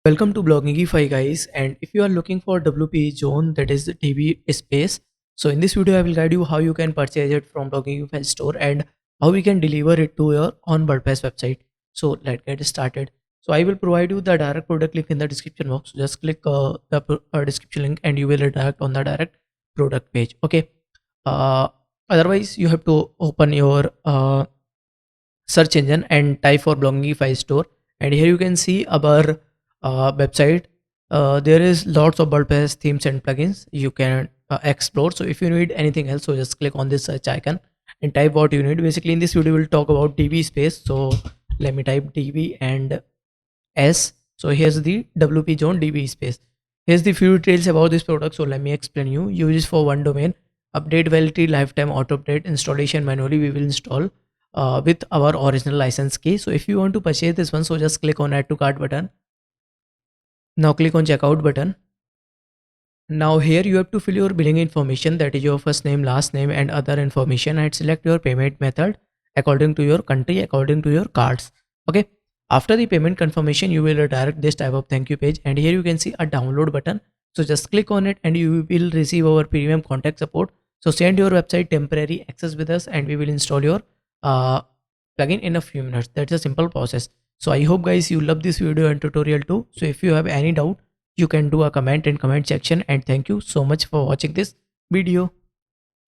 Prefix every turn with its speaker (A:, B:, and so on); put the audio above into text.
A: Welcome to Bloggingify guys, and if you are looking for WPZONE, that is Divi Space. So in this video I will guide you how you can purchase it from Bloggingify store and how we can deliver it to your on WordPress website. So let's get started. So I will provide you the direct product link in the description box. Just click the description link and you will redirect on the direct product page. Okay. Otherwise you have to open your search engine and type for Bloggingify store, and here you can see our website. There is lots of WordPress themes and plugins you can explore. So if you need anything else, so just click on this search icon and type what you need. Basically in this video we'll talk about Divi Space. So let me type Divi and S. So here's the WPZONE Divi Space. Here's the few details about this product. So let me explain you. Use for one domain, update validity, lifetime auto update, installation manually we will install with our original license key. So if you want to purchase this one, so just click on add to cart button. Now click on checkout button. Now here you have to fill your billing information, that is your first name, last name and other information, and select your payment method according to your country, according to your cards. Okay. After the payment confirmation, you will redirect this type of thank you page, and here you can see a download button. So just click on it and you will receive our premium contact support. So send your website temporary access with us and we will install your plugin in a few minutes. That's a simple process. So I hope guys you love this video and tutorial too. So if you have any doubt, you can do a comment in comment section, and thank you so much for watching this video.